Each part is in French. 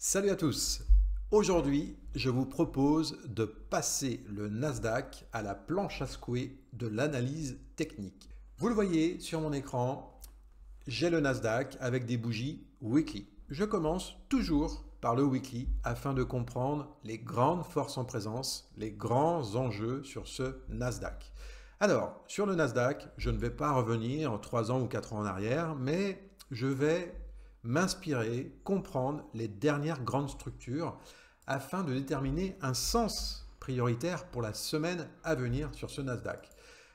Salut à tous! Aujourd'hui, je vous propose de passer le Nasdaq à la planche à secouer de l'analyse technique. Vous le voyez sur mon écran, j'ai le Nasdaq avec des bougies weekly. Je commence toujours par le weekly afin de comprendre les grandes forces en présence, les grands enjeux sur ce Nasdaq. Alors, sur le Nasdaq, je ne vais pas revenir 3 ans ou 4 ans en arrière, mais je vais m'inspirer, comprendre les dernières grandes structures afin de déterminer un sens prioritaire pour la semaine à venir sur ce Nasdaq.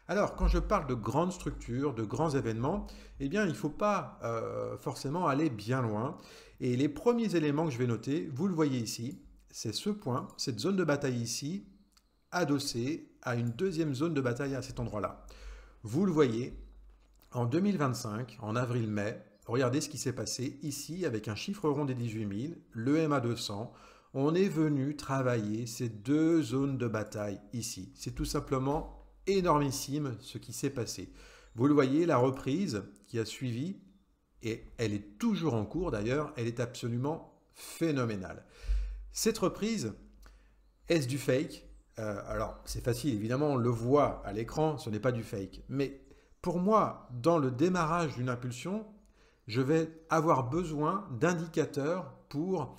Alors, quand je parle de grandes structures, de grands événements, eh bien, il ne faut pas forcément aller bien loin. Et les premiers éléments que je vais noter, vous le voyez ici, c'est ce point, cette zone de bataille ici, adossée à une deuxième zone de bataille à cet endroit-là. Vous le voyez, en 2025, en avril-mai, regardez ce qui s'est passé ici avec un chiffre rond des 18 000, le MA200. On est venu travailler ces deux zones de bataille ici. C'est tout simplement énormissime ce qui s'est passé. Vous le voyez, la reprise qui a suivi, et elle est toujours en cours d'ailleurs, elle est absolument phénoménale. Cette reprise, est-ce du fake? Alors, c'est facile, évidemment, on le voit à l'écran, ce n'est pas du fake. Mais pour moi, dans le démarrage d'une impulsion, je vais avoir besoin d'indicateurs pour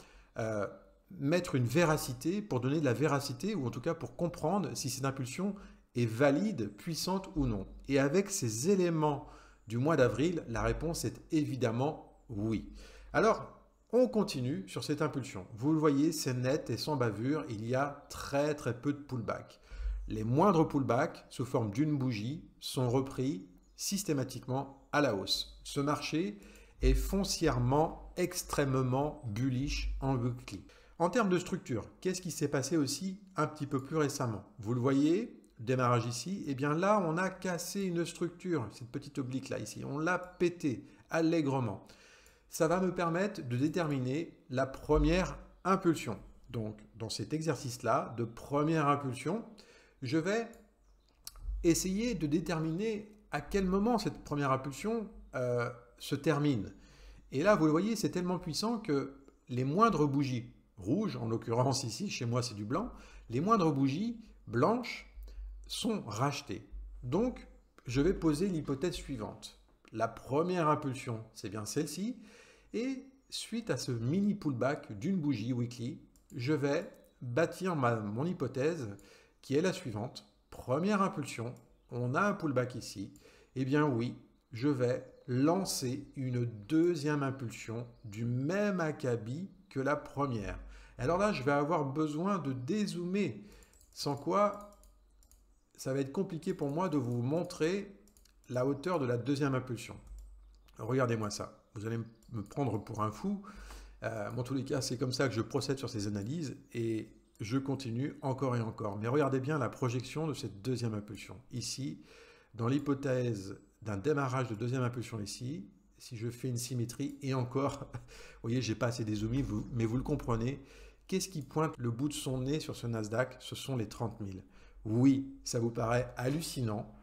mettre une véracité, pour donner de la véracité, ou en tout cas pour comprendre si cette impulsion est valide, puissante ou non. Et avec ces éléments du mois d'avril, la réponse est évidemment oui. Alors, on continue sur cette impulsion. Vous le voyez, c'est net et sans bavure, il y a très peu de pullback. Les moindres pullbacks, sous forme d'une bougie, sont repris systématiquement à la hausse. Ce marché est foncièrement extrêmement bullish en weekly. En termes de structure, qu'est-ce qui s'est passé aussi un petit peu plus récemment? Vous le voyez, démarrage ici, et bien là on a cassé une structure, cette petite oblique là ici, on l'a pété allègrement. Ça va me permettre de déterminer la première impulsion. Donc dans cet exercice-là de première impulsion, je vais essayer de déterminer à quel moment cette première impulsion se termine. Et là, vous le voyez, c'est tellement puissant que les moindres bougies rouges, en l'occurrence ici, chez moi c'est du blanc, les moindres bougies blanches sont rachetées. Donc, je vais poser l'hypothèse suivante. La première impulsion, c'est bien celle-ci. Et suite à ce mini pullback d'une bougie weekly, je vais bâtir mon hypothèse qui est la suivante. Première impulsion, on a un pullback ici. Eh bien oui, je vais lancer une deuxième impulsion du même acabit que la première. Alors là, je vais avoir besoin de dézoomer, sans quoi ça va être compliqué pour moi de vous montrer la hauteur de la deuxième impulsion. Regardez-moi ça. Vous allez me prendre pour un fou. En tous les cas, c'est comme ça que je procède sur ces analyses et je continue encore et encore. Mais regardez bien la projection de cette deuxième impulsion. Ici, dans l'hypothèse d'un démarrage de deuxième impulsion ici, si je fais une symétrie, et encore, vous voyez, j'ai pas assez dézoomé, mais vous le comprenez, qu'est-ce qui pointe le bout de son nez sur ce Nasdaq? Ce sont les 30 000. Oui, ça vous paraît hallucinant.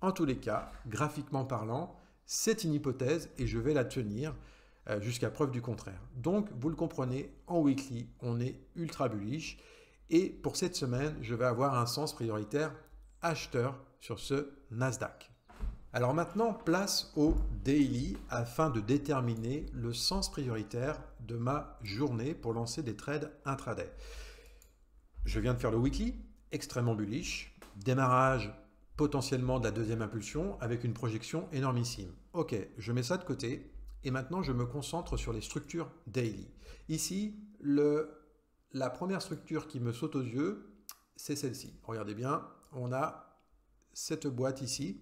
En tous les cas, graphiquement parlant, c'est une hypothèse et je vais la tenir jusqu'à preuve du contraire. Donc, vous le comprenez, en weekly, on est ultra bullish. Et pour cette semaine, je vais avoir un sens prioritaire acheteur sur ce Nasdaq. Alors maintenant, place au daily afin de déterminer le sens prioritaire de ma journée pour lancer des trades intraday. Je viens de faire le weekly, extrêmement bullish, démarrage potentiellement de la deuxième impulsion avec une projection énormissime. Ok, je mets ça de côté et maintenant je me concentre sur les structures daily. Ici, la première structure qui me saute aux yeux, c'est celle-ci. Regardez bien, on a cette boîte ici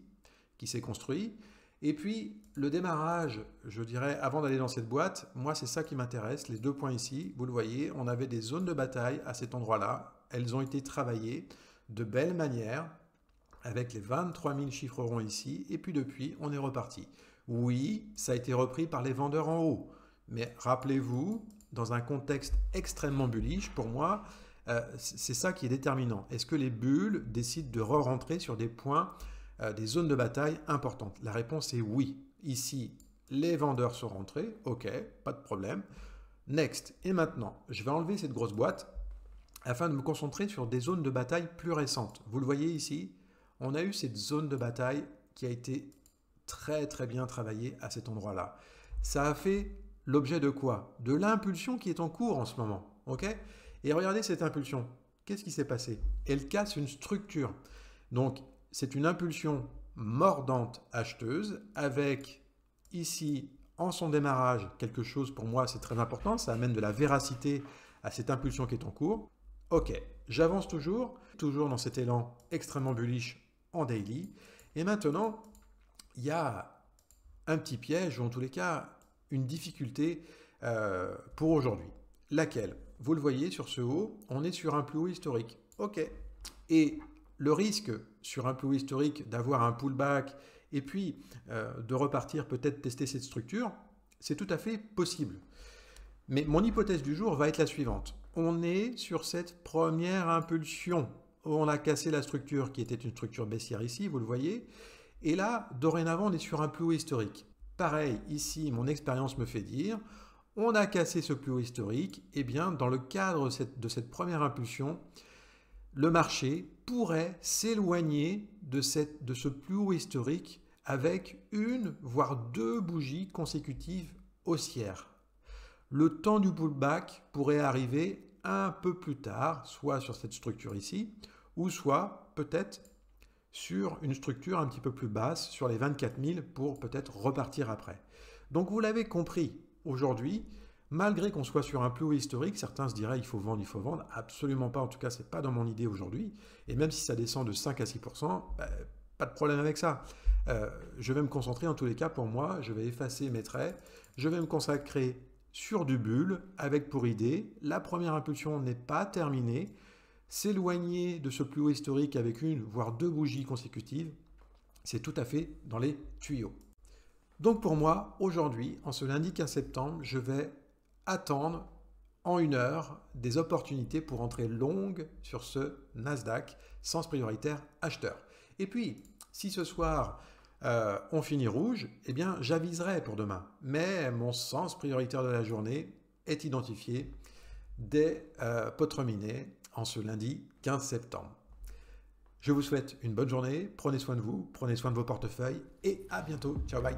qui s'est construite. Et puis, le démarrage, je dirais, avant d'aller dans cette boîte, moi, c'est ça qui m'intéresse. Les deux points ici, vous le voyez, on avait des zones de bataille à cet endroit-là. Elles ont été travaillées de belle manière avec les 23 000 chiffres ronds ici. Et puis, depuis, on est reparti. Oui, ça a été repris par les vendeurs en haut. Mais rappelez-vous, dans un contexte extrêmement bullish, pour moi, c'est ça qui est déterminant. Est-ce que les bulles décident de re-rentrer sur des points des zones de bataille importantes? La réponse est oui. Ici, les vendeurs sont rentrés, ok, pas de problème. Next. Et maintenant, je vais enlever cette grosse boîte afin de me concentrer sur des zones de bataille plus récentes. Vous le voyez ici, on a eu cette zone de bataille qui a été très très bien travaillée à cet endroit-là. Ça a fait l'objet de quoi? De l'impulsion qui est en cours en ce moment. Ok? Et regardez cette impulsion. Qu'est-ce qui s'est passé? Elle casse une structure. Donc, c'est une impulsion mordante acheteuse avec ici, en son démarrage, quelque chose pour moi, c'est très important. Ça amène de la véracité à cette impulsion qui est en cours. Ok, j'avance toujours dans cet élan extrêmement bullish en daily. Et maintenant, il y a un petit piège, ou en tous les cas, une difficulté pour aujourd'hui. Laquelle? Vous le voyez sur ce haut, on est sur un plus haut historique. Ok. Et le risque sur un plus haut historique d'avoir un pullback et puis de repartir peut-être tester cette structure, c'est tout à fait possible. Mais mon hypothèse du jour va être la suivante. On est sur cette première impulsion où on a cassé la structure qui était une structure baissière ici, vous le voyez. Et là, dorénavant, on est sur un plus haut historique. Pareil, ici, mon expérience me fait dire, on a cassé ce plus haut historique, et bien dans le cadre de cette première impulsion, le marché pourrait s'éloigner de ce plus haut historique avec une, voire deux bougies consécutives haussières. Le temps du pullback pourrait arriver un peu plus tard, soit sur cette structure ici, ou soit peut-être sur une structure un petit peu plus basse, sur les 24 000, pour peut-être repartir après. Donc vous l'avez compris, aujourd'hui, malgré qu'on soit sur un plus haut historique, certains se diraient il faut vendre, absolument pas, en tout cas c'est pas dans mon idée aujourd'hui, et même si ça descend de 5 à 6%, pas de problème avec ça. Je vais me concentrer en tous les cas pour moi, je vais effacer mes traits, je vais me consacrer sur du bull avec pour idée, la première impulsion n'est pas terminée, s'éloigner de ce plus haut historique avec une, voire deux bougies consécutives, c'est tout à fait dans les tuyaux. Donc pour moi, aujourd'hui, en ce lundi 15 septembre, je vais attendre en une heure des opportunités pour entrer longue sur ce Nasdaq, sens prioritaire acheteur. Et puis, si ce soir, on finit rouge, eh bien, j'aviserai pour demain. Mais mon sens prioritaire de la journée est identifié dès Potreminet en ce lundi 15 septembre. Je vous souhaite une bonne journée, prenez soin de vous, prenez soin de vos portefeuilles et à bientôt. Ciao, bye.